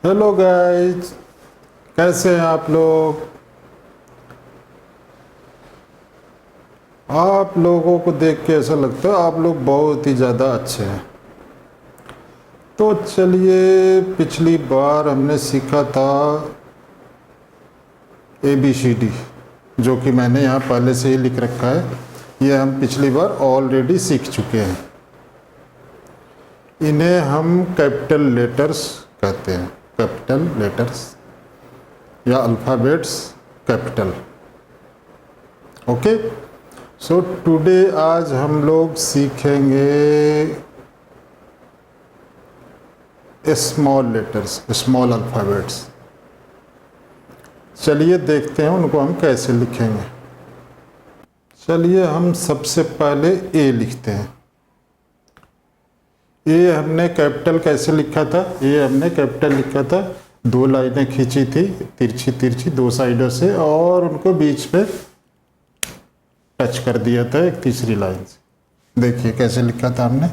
Hello guys, कैसे हैं आप लोग। आप लोगों को देख के ऐसा लगता है आप लोग बहुत ही ज़्यादा अच्छे हैं। तो चलिए, पिछली बार हमने सीखा था ABCD, जो कि मैंने यहाँ पहले से ही लिख रखा है। ये हम पिछली बार ऑलरेडी सीख चुके हैं। इन्हें हम कैपिटल लेटर्स कहते हैं, कैपिटल लेटर्स या alphabets capital. Okay, so today आज हम लोग सीखेंगे स्मॉल लेटर्स, स्मॉल अल्फ़ाबेट्स। चलिए देखते हैं उनको हम कैसे लिखेंगे। चलिए हम सबसे पहले ए लिखते हैं। ए हमने कैपिटल कैसे लिखा था? ए हमने कैपिटल लिखा था, दो लाइनें खींची थी तिरछी तिरछी दो साइडों से, और उनको बीच में टच कर दिया था एक तीसरी लाइन से। देखिए कैसे लिखा था हमने,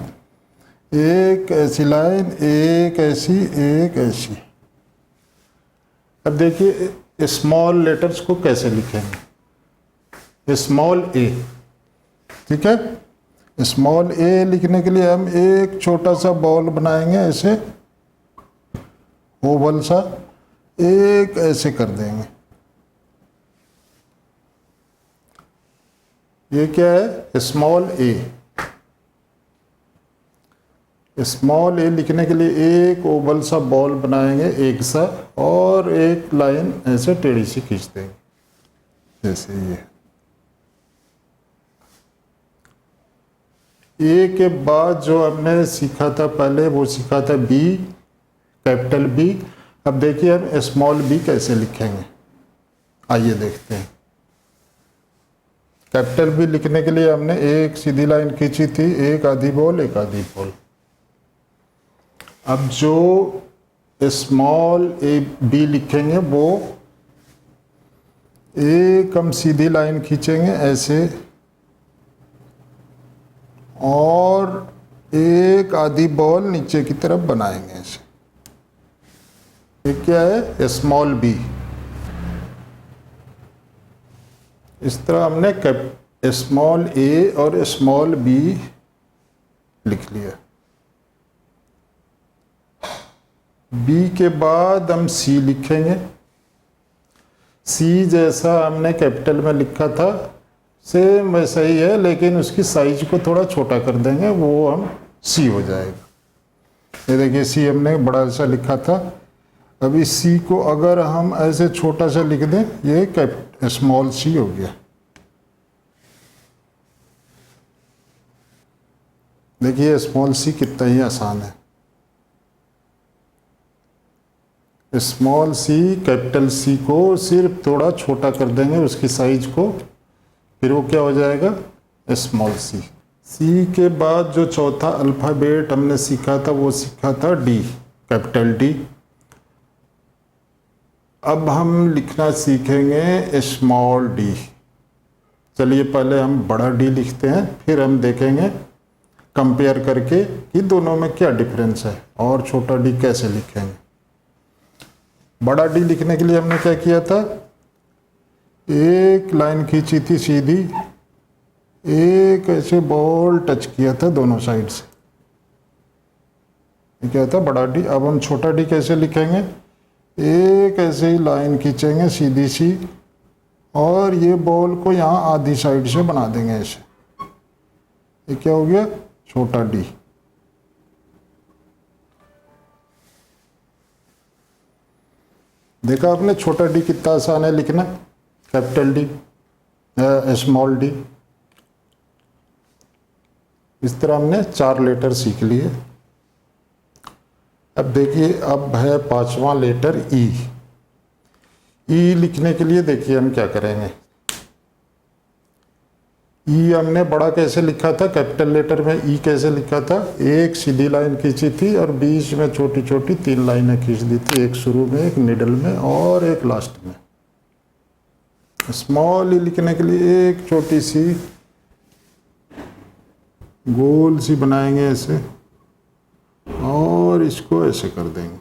एक ऐसी लाइन, एक ऐसी, एक ऐसी। अब देखिए स्मॉल लेटर्स को कैसे लिखेंगे। स्मॉल ए, ठीक है। स्मॉल ए लिखने के लिए हम एक छोटा सा बॉल बनाएंगे, ऐसे ओवल सा, एक ऐसे कर देंगे। ये क्या है? स्मॉल ए। स्मॉल ए लिखने के लिए एक ओवल सा बॉल बनाएंगे एक सा, और एक लाइन ऐसे टेढ़ी सी खींच देंगे, जैसे ये। ए के बाद जो हमने सीखा था पहले, वो सीखा था बी, कैपिटल बी। अब देखिए हम स्मॉल बी कैसे लिखेंगे, आइए देखते हैं। कैपिटल बी लिखने के लिए हमने एक सीधी लाइन खींची थी, एक आधी बॉल, एक आधी बॉल। अब जो स्मॉल ए बी लिखेंगे, वो एक हम सीधी लाइन खींचेंगे ऐसे, और एक आधी बॉल नीचे की तरफ बनाएंगे ऐसे। ये क्या है? Small b. इस तरह हमने स्मॉल ए और स्मॉल बी लिख लिया। बी के बाद हम सी लिखेंगे। सी जैसा हमने कैपिटल में लिखा था सेम वैसा ही है, लेकिन उसकी साइज को थोड़ा छोटा कर देंगे, वो हम सी हो जाएगा। ये देखिए सी हमने बड़ा सा लिखा था, अभी सी को अगर हम ऐसे छोटा सा लिख दें, ये स्मॉल सी हो गया। देखिए स्मॉल सी कितना ही आसान है। स्मॉल सी कैपिटल सी को सिर्फ थोड़ा छोटा कर देंगे उसकी साइज को, फिर वो क्या हो जाएगा? Small C. सी के बाद जो चौथा अल्फ़ाबेट हमने सीखा था, वो सीखा था डी, कैपिटल डी। अब हम लिखना सीखेंगे स्मॉल डी। चलिए पहले हम बड़ा डी लिखते हैं, फिर हम देखेंगे कंपेयर करके कि दोनों में क्या डिफरेंस है और छोटा डी कैसे लिखेंगे। बड़ा डी लिखने के लिए हमने क्या किया था, एक लाइन खींची थी सीधी, एक ऐसे बॉल टच किया था दोनों साइड से, ये क्या था? बड़ा डी। अब हम छोटा डी कैसे लिखेंगे, एक ऐसे ही लाइन खींचेंगे सीधी सी, और ये बॉल को यहाँ आधी साइड से बना देंगे ऐसे। ये क्या हो गया? छोटा डी। देखा आपने छोटा डी कितना आसान है लिखना, कैपिटल डी, स्मॉल डी। इस तरह हमने 4 लेटर सीख लिए। अब देखिए, अब है 5वां लेटर ई। ई लिखने के लिए देखिए हम क्या करेंगे। ई हमने बड़ा कैसे लिखा था, कैपिटल लेटर में ई कैसे लिखा था, एक सीधी लाइन खींची थी और बीच में छोटी छोटी 3 लाइनें खींच दी थी, एक शुरू में, एक मिडल में और एक लास्ट में। स्मॉल ई लिखने के लिए एक छोटी सी गोल सी बनाएंगे ऐसे, और इसको ऐसे कर देंगे।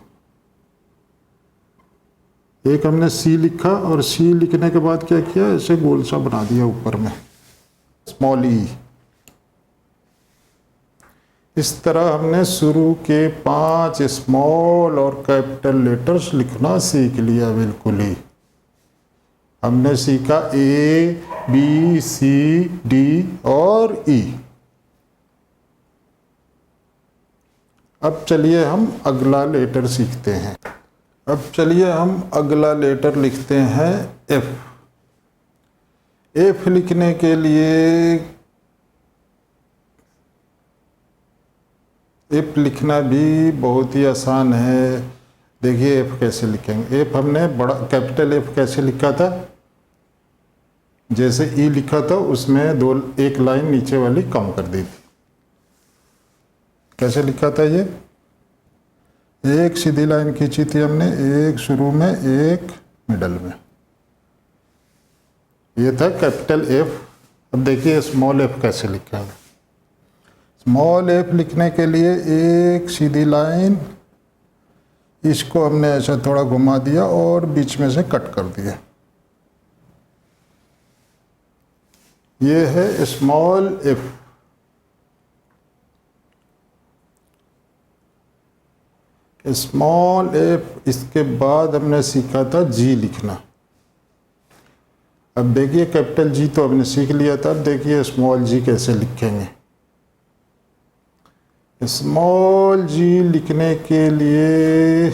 एक हमने सी लिखा और सी लिखने के बाद क्या किया, ऐसे गोल सा बना दिया ऊपर में स्मॉल ई। इस तरह हमने शुरू के 5 स्मॉल और कैपिटल लेटर्स लिखना सीख लिया। बिल्कुल ही हमने सीखा ए, बी, सी, डी और ई। अब चलिए हम अगला लेटर सीखते हैं। अब चलिए हम अगला लेटर लिखते हैं एफ। एफ लिखने के लिए एफ लिखना भी बहुत ही आसान है। देखिए एफ कैसे लिखेंगे। एफ हमने बड़ा कैपिटल एफ कैसे लिखा था, जैसे ई लिखा था उसमें एक लाइन नीचे वाली कम कर दी थी। कैसे लिखा था, ये एक सीधी लाइन खींची थी हमने, एक शुरू में एक मिडल में, ये था कैपिटल एफ। अब देखिए स्मॉल एफ कैसे लिखा है। स्मॉल एफ लिखने के लिए एक सीधी लाइन, इसको हमने ऐसा थोड़ा घुमा दिया और बीच में से कट कर दिया। ये है स्मॉल एफ। Small F. इसके बाद हमने सीखा था जी लिखना। अब देखिए कैपिटल जी तो हमने सीख लिया था। अब देखिए स्मॉल जी कैसे लिखेंगे। स्मॉल जी लिखने के लिए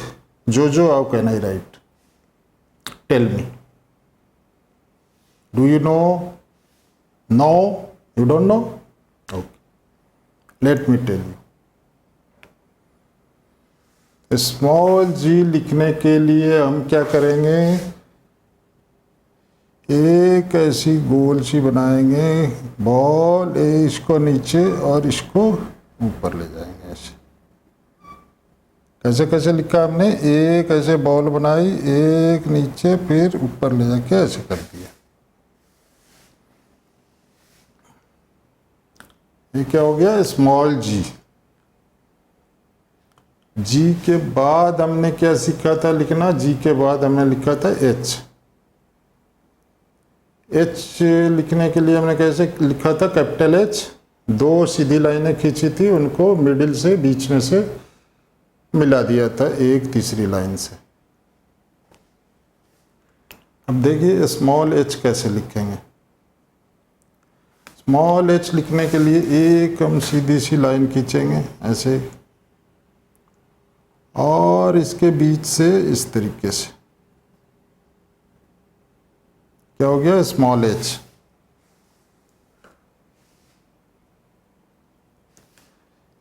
जो how can I write, tell me, do you know? No, you don't know? Okay, let me tell you. Small G लिखने के लिए हम क्या करेंगे, एक ऐसी गोल सी बनाएंगे बॉल, इसको नीचे और इसको ऊपर ले जाएंगे ऐसे। कैसे कैसे लिखा हमने, एक ऐसे बॉल बनाई, एक नीचे फिर ऊपर ले जाके ऐसे कर दिया। ये क्या हो गया, स्मॉल जी। जी के बाद हमने क्या सीखा था लिखना, जी के बाद हमने लिखा था एच। एच लिखने के लिए हमने कैसे लिखा था, कैपिटल एच। दो सीधी लाइनें खींची थी, उनको मिडिल से बीच में से मिला दिया था एक तीसरी लाइन से। अब देखिए स्मॉल एच कैसे लिखेंगे। स्मॉल एच लिखने के लिए एक हम सीधी सी लाइन खींचेंगे ऐसे, और इसके बीच से इस तरीके से क्या हो गया, स्मॉल एच।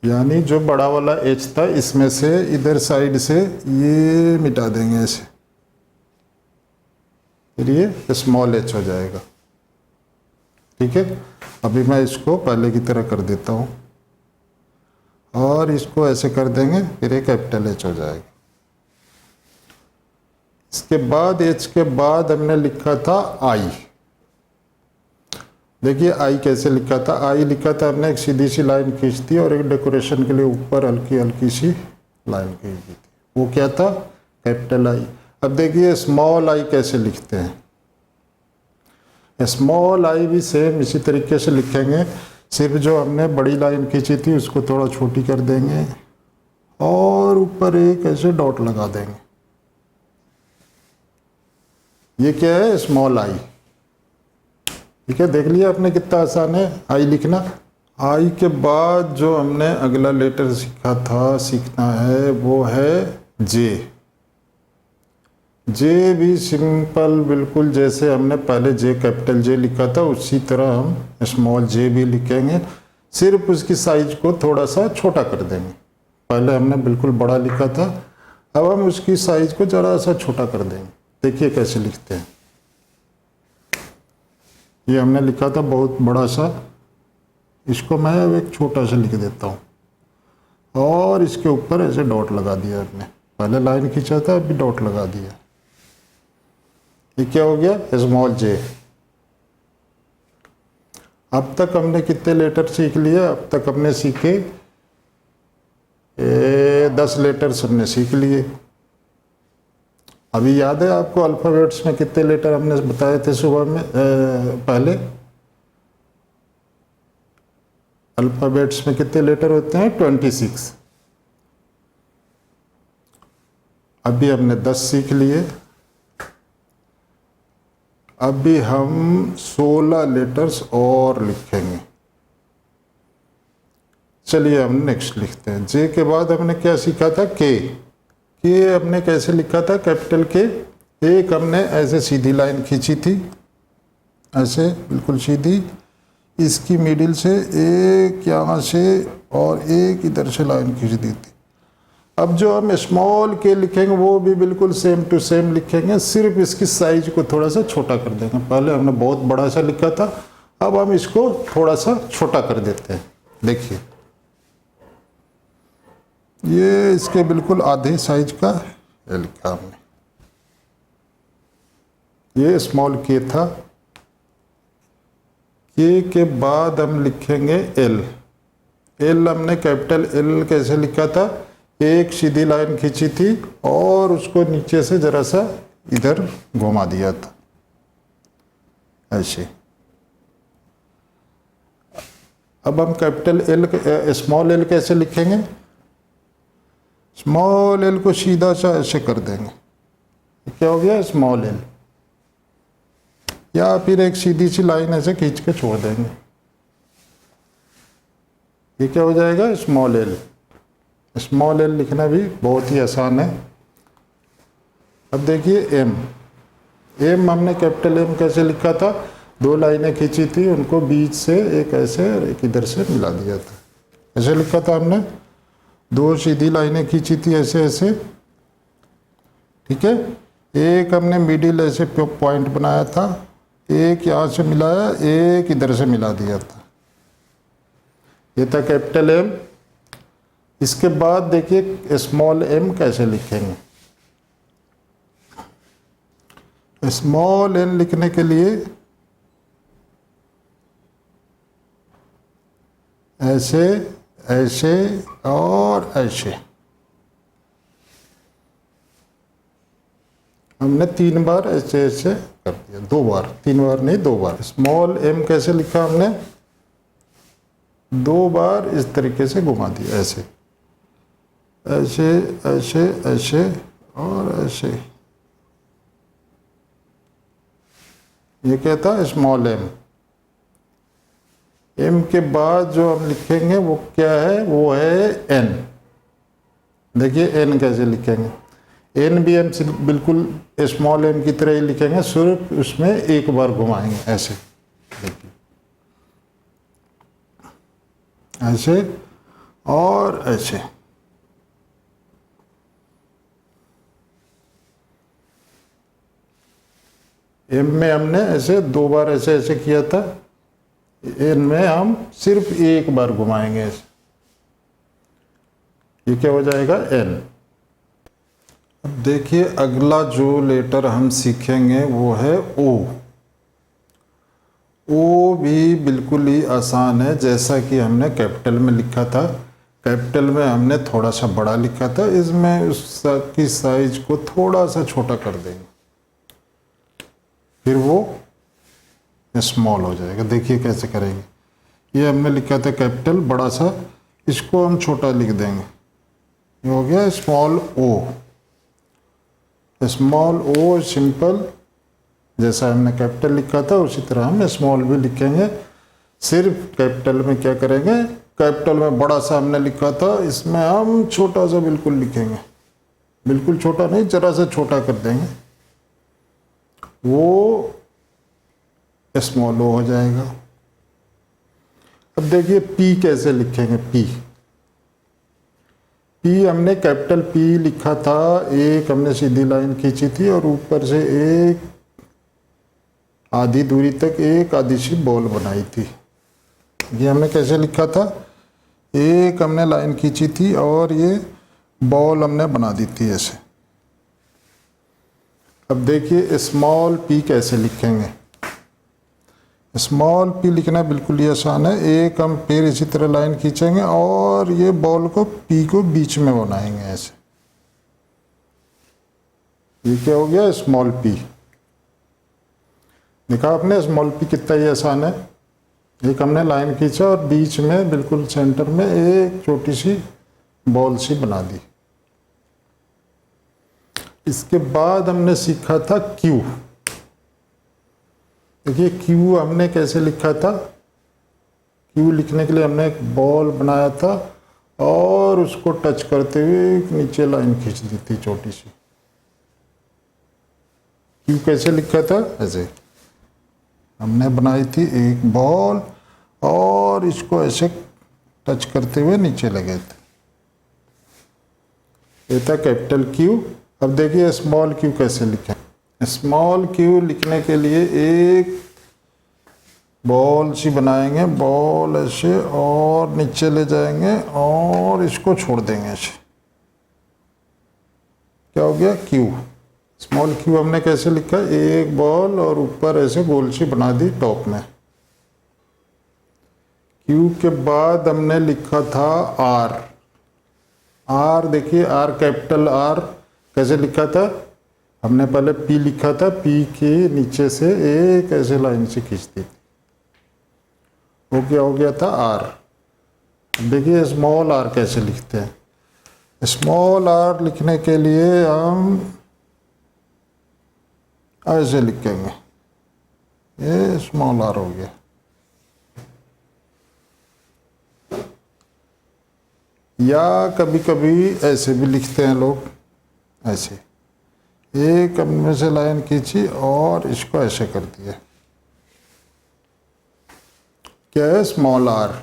यानी जो बड़ा वाला एच था इसमें से इधर साइड से ये मिटा देंगे ऐसे, फिर ये स्मॉल एच हो जाएगा। ठीक है, अभी मैं इसको पहले की तरह कर देता हूँ और इसको ऐसे कर देंगे, फिर ये कैपिटल एच हो जाएगा। इसके बाद एच के बाद हमने लिखा था आई। देखिए आई कैसे लिखा था। आई लिखा था हमने एक सीधी सी लाइन खींच दी और एक डेकोरेशन के लिए ऊपर हल्की हल्की सी लाइन खींच दी थी, वो क्या था, कैपिटल आई। अब देखिए स्मॉल आई कैसे लिखते हैं। स्मॉल आई भी सेम इसी तरीके से लिखेंगे, सिर्फ जो हमने बड़ी लाइन खींची थी उसको थोड़ा छोटी कर देंगे और ऊपर एक ऐसे डॉट लगा देंगे। ये क्या है, स्मॉल आई। ठीक है, देख लिया आपने कितना आसान है आई लिखना। आई के बाद जो हमने अगला लेटर सीखना है वो है जे। जे भी सिंपल, बिल्कुल जैसे हमने पहले जे कैपिटल जे लिखा था उसी तरह हम स्मॉल जे भी लिखेंगे, सिर्फ उसकी साइज को थोड़ा सा छोटा कर देंगे। पहले हमने बिल्कुल बड़ा लिखा था, अब हम उसकी साइज को ज़रा सा छोटा कर देंगे। देखिए कैसे लिखते हैं। ये हमने लिखा था बहुत बड़ा सा, इसको मैं अब एक छोटा सा लिख देता हूँ और इसके ऊपर ऐसे डॉट लगा दिया हमने। पहले लाइन खींचा था, अभी डॉट लगा दिया। ये क्या हो गया, स्मॉल जे। अब तक हमने कितने लेटर सीख लिए, अब तक हमने सीखे 10 लेटर्स हमने सीख लिए। अभी याद है आपको अल्फ़ाबेट्स में कितने लेटर हमने बताए थे सुबह में पहले? अल्फ़ाबेट्स में कितने लेटर होते हैं? 26। अभी हमने 10 सीख लिए। अभी हम 16 लेटर्स और लिखेंगे। चलिए हम नेक्स्ट लिखते हैं। जे के बाद हमने क्या सीखा था? के हमने कैसे लिखा था? कैपिटल के। एक हमने ऐसे सीधी लाइन खींची थी, ऐसे बिल्कुल सीधी, इसकी मिडिल से एक यहाँ से और एक इधर से लाइन खींच दी थी। अब जो हम स्मॉल के लिखेंगे वो भी बिल्कुल सेम टू सेम लिखेंगे, सिर्फ इसकी साइज को थोड़ा सा छोटा कर देंगे। पहले हमने बहुत बड़ा सा लिखा था, अब हम इसको थोड़ा सा छोटा कर देते हैं। देखिए ये इसके बिल्कुल आधे साइज का ये लिखा हमने। ये स्मॉल के था। के बाद हम लिखेंगे एल। एल हमने कैपिटल एल कैसे लिखा था? एक सीधी लाइन खींची थी और उसको नीचे से जरा सा इधर घुमा दिया था, ऐसे। अब हम कैपिटल एल स्मॉल एल कैसे लिखेंगे? स्मॉल एल को सीधा सा ऐसे कर देंगे, क्या हो गया? Small L. या फिर एक सीधी सी लाइन ऐसे खींच के छोड़ देंगे, ये क्या हो जाएगा? Small L. स्मॉल एल लिखना भी बहुत ही आसान है। अब देखिए एम। एम हमने कैपिटल एम कैसे लिखा था? दो लाइनें खींची थी, उनको बीच से एक ऐसे और एक इधर से मिला दिया था। ऐसे लिखा था हमने, दो सीधी लाइनें खींची थी ऐसे ऐसे, ठीक है। एक हमने मिडिल ऐसे पॉइंट बनाया था, एक यहाँ से मिलाया, एक इधर से मिला दिया था। ये था कैपिटल एम। इसके बाद देखिए स्मॉल एम कैसे लिखेंगे। स्मॉल एम लिखने के लिए ऐसे ऐसे और ऐसे हमने 3 बार ऐसे ऐसे कर दिया, 2 बार, 3 बार नहीं 2 बार। स्मॉल एम कैसे लिखा हमने? 2 बार इस तरीके से घुमा दिया, ऐसे ऐसे ऐसे ऐसे और ऐसे। ये क्या था? Small M. एम के बाद जो हम लिखेंगे वो क्या है? वो है एन। देखिए एन कैसे लिखेंगे। एन भी हम बिल्कुल स्मॉल एम की तरह ही लिखेंगे, सिर्फ उसमें एक बार घुमाएंगे, ऐसे। देखिए ऐसे और ऐसे। एम में हमने ऐसे 2 बार ऐसे ऐसे किया था, एन में हम सिर्फ एक बार घुमाएंगे ऐसे। ये क्या हो जाएगा? एन। अब देखिए अगला जो लेटर हम सीखेंगे वो है ओ। ओ भी बिल्कुल ही आसान है, जैसा कि हमने कैपिटल में लिखा था। कैपिटल में हमने थोड़ा सा बड़ा लिखा था, इसमें उसकी साइज को थोड़ा सा छोटा कर देंगे, फिर वो स्मॉल हो जाएगा। देखिए कैसे करेंगे। ये हमने लिखा था कैपिटल बड़ा सा, इसको हम छोटा लिख देंगे, ये हो गया स्मॉल ओ। स्मॉल ओ सिंपल, जैसा हमने कैपिटल लिखा था उसी तरह हम स्मॉल भी लिखेंगे। सिर्फ कैपिटल में क्या करेंगे? कैपिटल में बड़ा सा हमने लिखा था, इसमें हम छोटा सा बिल्कुल लिखेंगे, बिल्कुल छोटा नहीं, जरा सा छोटा कर देंगे, वो स्मॉल ओ हो जाएगा। अब देखिए पी कैसे लिखेंगे। पी हमने कैपिटल पी लिखा था, एक हमने सीधी लाइन खींची थी और ऊपर से एक आधी दूरी तक एक आधी सी बॉल बनाई थी। ये हमने कैसे लिखा था? एक हमने लाइन खींची थी और ये बॉल हमने बना दी थी ऐसे। अब देखिए स्मॉल पी कैसे लिखेंगे। स्मॉल पी लिखना बिल्कुल ही आसान है। एक हम फिर इसी तरह लाइन खींचेंगे और ये बॉल को पी को बीच में बनाएंगे ऐसे। ये क्या हो गया, स्मॉल पी। देखा आपने स्मॉल पी कितना ही आसान है। एक हमने लाइन खींचा और बीच में बिल्कुल सेंटर में एक छोटी सी बॉल सी बना दी। इसके बाद हमने सीखा था क्यू। देखिए क्यू हमने कैसे लिखा था। क्यू लिखने के लिए हमने एक बॉल बनाया था और उसको टच करते हुए एक नीचे लाइन खींच दी थी छोटी सी। क्यू कैसे लिखा था, ऐसे हमने बनाई थी एक बॉल और इसको ऐसे टच करते हुए नीचे लगे थे। ये था कैपिटल क्यू। अब देखिए स्मॉल क्यू कैसे लिखें। स्मॉल क्यू लिखने के लिए एक बॉल सी बनाएंगे, बॉल ऐसे और नीचे ले जाएंगे और इसको छोड़ देंगे ऐसे। क्या हो गया, क्यू। स्मॉल क्यू हमने कैसे लिखा, एक बॉल और ऊपर ऐसे गोल सी बना दी टॉप में। क्यू के बाद हमने लिखा था आर। आर देखिए, आर कैपिटल आर कैसे लिखा था, हमने पहले पी लिखा था, पी के नीचे से एक ऐसे लाइन से खींच दी थी, वो क्या हो गया था आर। देखिए स्मॉल आर कैसे लिखते हैं। स्मॉल आर लिखने के लिए हम ऐसे लिखेंगे, ये स्मॉल आर हो गया। या कभी कभी ऐसे भी लिखते हैं लोग, ऐसे एक में से लाइन खींची और इसको ऐसे कर दिया, क्या है, स्मॉल आर।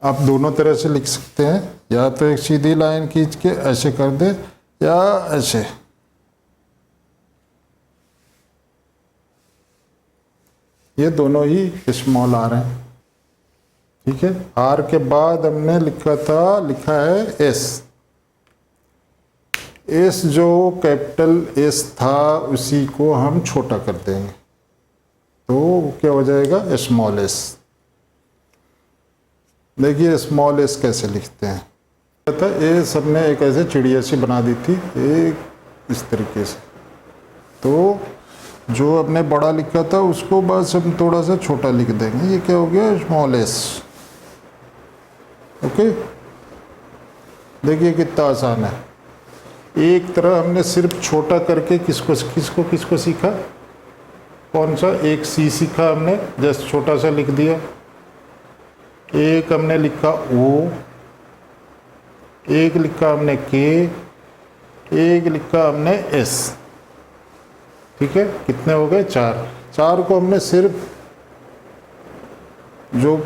आप दोनों तरह से लिख सकते हैं, या तो एक सीधी लाइन खींच के ऐसे कर दे या ऐसे। ये दोनों ही स्मॉल आर हैं, ठीक है। आर के बाद हमने लिखा है एस। एस जो कैपिटल एस था उसी को हम छोटा कर देंगे, तो क्या हो जाएगा, स्मॉल एस। देखिए स्मॉल एस कैसे लिखते हैं। पता एस हमने एक ऐसे चिड़िया सी बना दी थी, एक इस तरीके से। तो जो हमने बड़ा लिखा था उसको बस हम थोड़ा सा छोटा लिख देंगे, ये क्या हो गया, स्मॉल एस। ओके, देखिए कितना आसान है। एक तरह हमने सिर्फ छोटा करके किसको सीखा, कौन सा, एक सी सीखा हमने, जस्ट छोटा सा लिख दिया। एक हमने लिखा ओ, एक लिखा हमने के, एक लिखा हमने एस, ठीक है। कितने हो गए, चार। चार को हमने सिर्फ जो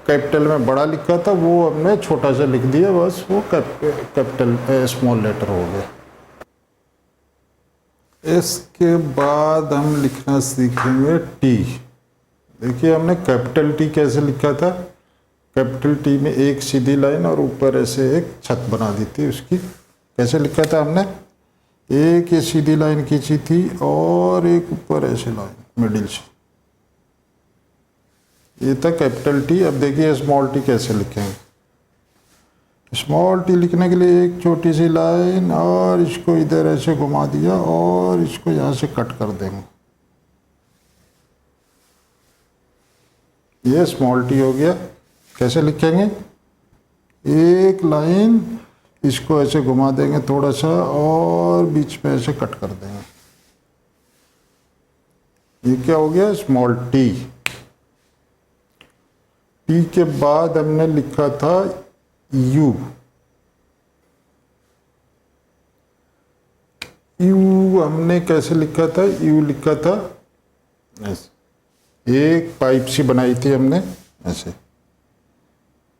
कैपिटल में बड़ा लिखा था वो हमने छोटा सा लिख दिया, बस वो कैपिटल स्मॉल लेटर हो गया। इसके बाद हम लिखना सीखेंगे टी। देखिए हमने कैपिटल टी कैसे लिखा था। कैपिटल टी में एक सीधी लाइन और ऊपर ऐसे एक छत बना दी थी उसकी। कैसे लिखा था हमने, एक ये सीधी लाइन खींची थी और एक ऊपर ऐसे लाइन मिडिल से, ये था कैपिटल टी। अब देखिए स्मॉल टी कैसे लिखेंगे। स्मॉल टी लिखने के लिए एक छोटी सी लाइन और इसको इधर ऐसे घुमा दिया और इसको यहाँ से कट कर देंगे, ये स्मॉल टी हो गया। कैसे लिखेंगे, एक लाइन इसको ऐसे घुमा देंगे थोड़ा सा और बीच में ऐसे कट कर देंगे, ये क्या हो गया, स्मॉल टी। टी के बाद हमने लिखा था यू। यू हमने कैसे लिखा था, यू लिखा था ऐसे, एक पाइप सी बनाई थी हमने ऐसे,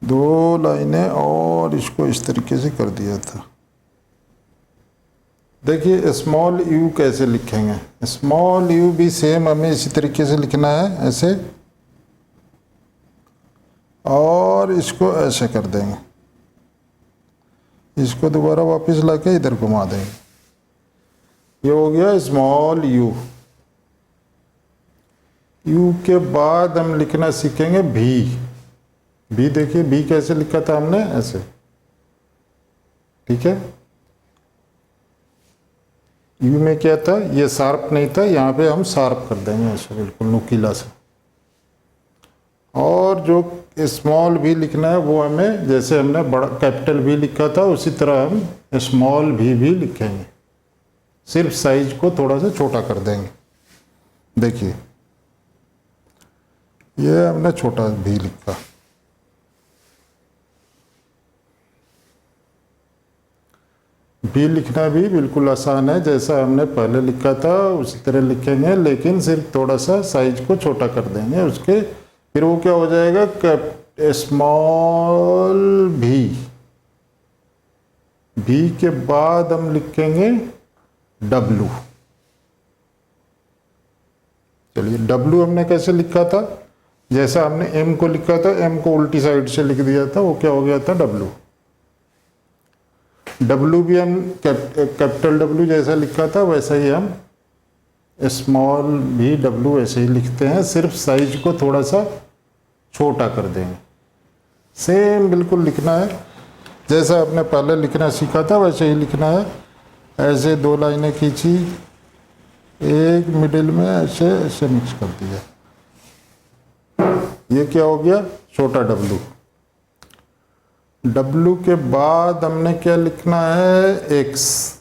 दो लाइनें और इसको इस तरीके से कर दिया था। देखिए स्मॉल यू कैसे लिखेंगे। स्मॉल यू भी सेम हमें इसी तरीके से लिखना है, ऐसे, और इसको ऐसे कर देंगे, इसको दोबारा वापस लाके इधर घुमा देंगे, ये हो गया स्मॉल यू। यू के बाद हम लिखना सीखेंगे भी। भी देखिए, भी कैसे लिखा था हमने, ऐसे, ठीक है। यू में क्या था, ये शार्प नहीं था, यहाँ पे हम शार्प कर देंगे ऐसे बिल्कुल नुकीला से। और जो स्मॉल भी लिखना है वो हमें, जैसे हमने बड़ा कैपिटल भी लिखा था उसी तरह हम स्मॉल भी लिखेंगे, सिर्फ साइज को थोड़ा सा छोटा कर देंगे। देखिए ये हमने छोटा भी लिखा। भी लिखना भी बिल्कुल आसान है, जैसा हमने पहले लिखा था उसी तरह लिखेंगे, लेकिन सिर्फ थोड़ा सा साइज को छोटा कर देंगे उसके। फिर वो क्या हो जाएगा, स्मॉल भी के बाद हम लिखेंगे डब्लू। चलिए डब्लू हमने कैसे लिखा था, जैसा हमने एम को लिखा था, एम को उल्टी साइड से लिख दिया था, वो क्या हो गया था डब्लू। डब्लू भी हम कैपिटल डब्लू जैसा लिखा था वैसा ही हम स्मॉल भी डब्लू ऐसे ही लिखते हैं, सिर्फ साइज को थोड़ा सा छोटा कर देंगे। सेम बिल्कुल लिखना है, जैसा आपने पहले लिखना सीखा था वैसे ही लिखना है। ऐसे 2 लाइनें खींची, एक मिडिल में ऐसे ऐसे मिक्स कर दिया, ये क्या हो गया छोटा डब्लू। डब्लू के बाद हमने क्या लिखना है, एक्स।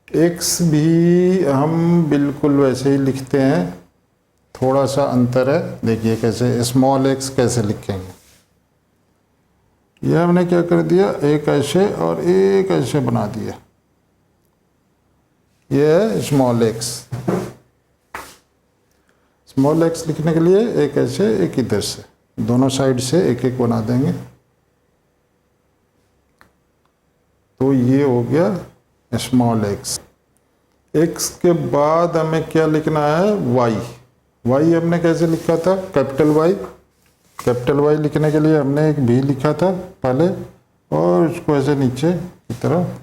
एक्स भी हम बिल्कुल वैसे ही लिखते हैं, थोड़ा सा अंतर है। देखिए कैसे स्मॉल एक्स कैसे लिखेंगे, यह हमने क्या कर दिया, एक ऐसे और एक ऐसे बना दिया, यह है स्मॉल एक्स। स्मॉल एक्स लिखने के लिए एक ऐसे एक इधर से, दोनों साइड से एक एक बना देंगे, तो ये हो गया स्मॉल एक्स। एक्स के बाद हमें क्या लिखना है, वाई। वाई हमने कैसे लिखा था, कैपिटल वाई। कैपिटल वाई लिखने के लिए हमने एक भी लिखा था पहले, और उसको ऐसे नीचे की तरफ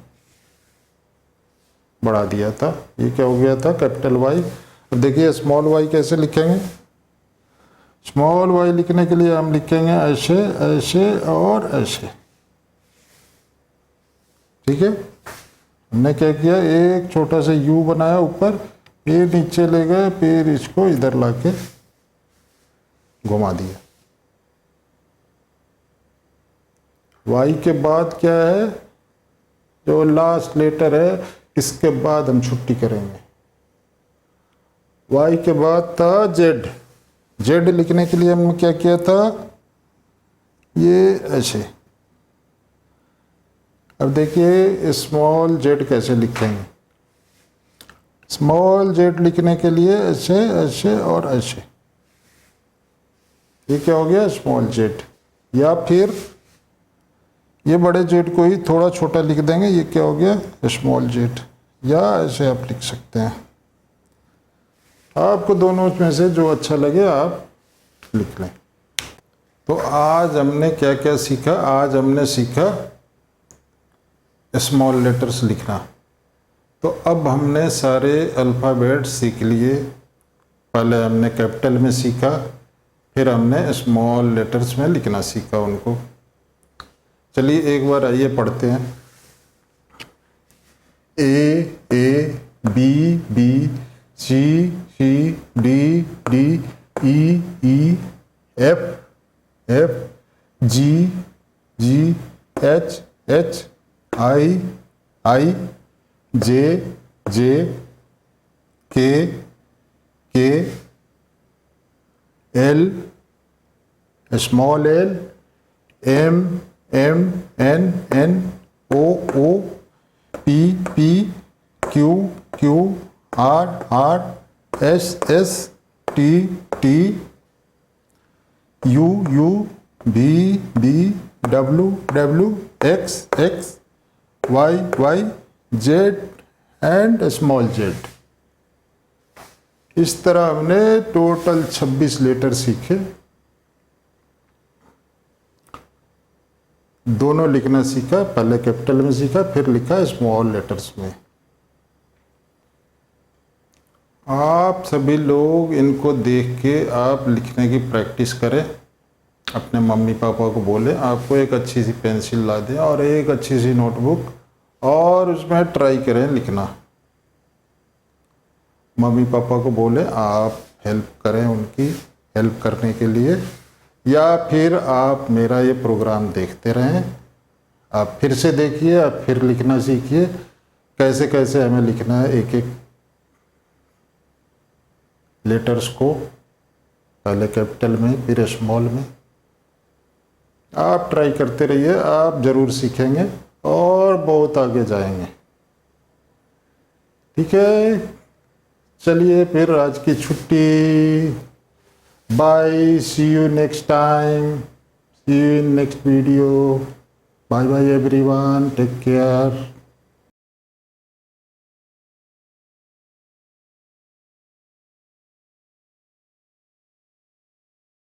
बढ़ा दिया था, ये क्या हो गया था कैपिटल वाई। अब देखिए स्मॉल वाई कैसे लिखेंगे। स्मॉल वाई लिखने के लिए हम लिखेंगे ऐसे ऐसे और ऐसे, ठीक है। हमने क्या किया, एक छोटा सा यू बनाया ऊपर, फिर नीचे ले गए, फिर इसको इधर लाके घुमा दिया। वाई के बाद क्या है, जो लास्ट लेटर है इसके बाद हम छुट्टी करेंगे। वाई के बाद था जेड। जेड लिखने के लिए हमने क्या किया था, ये ऐसे। अब देखिए स्मॉल जेड कैसे लिखेंगे। स्मॉल जेड लिखने के लिए ऐसे ऐसे और ऐसे, ये क्या हो गया स्मॉल जेड। या फिर ये बड़े जेड को ही थोड़ा छोटा लिख देंगे, ये क्या हो गया स्मॉल जेड। या ऐसे आप लिख सकते हैं, आपको दोनों में से जो अच्छा लगे आप लिख लें। तो आज हमने क्या क्या सीखा, आज हमने सीखा स्मॉल लेटर्स लिखना। तो अब हमने सारे अल्फ़ाबेट सीख लिए। पहले हमने कैपिटल में सीखा, फिर हमने स्मॉल लेटर्स में लिखना सीखा उनको। चलिए एक बार आइए पढ़ते हैं। A B B C C D D E F F G G H I J K L small L M N O P Q R S T U B W X Y Z and small Z. इस तरह हमने total 26 letter सीखे। दोनों लिखना सीखा, पहले capital में सीखा, फिर लिखा स्मॉल लेटर्स में। आप सभी लोग इनको देख के आप लिखने की प्रैक्टिस करें। अपने मम्मी पापा को बोलें आपको एक अच्छी सी पेंसिल ला दें और एक अच्छी सी नोटबुक, और उसमें ट्राई करें लिखना। मम्मी पापा को बोले आप हेल्प करें, उनकी हेल्प करने के लिए, या फिर आप मेरा ये प्रोग्राम देखते रहें। आप फिर से देखिए, आप फिर लिखना सीखिए कैसे कैसे हमें लिखना है एक एक लेटर्स को, पहले कैपिटल में फिर स्मॉल में। आप ट्राई करते रहिए, आप ज़रूर सीखेंगे और बहुत आगे जाएंगे। ठीक है, चलिए फिर आज की छुट्टी। Bye, see you next time, see you in next video. Bye bye everyone, take care.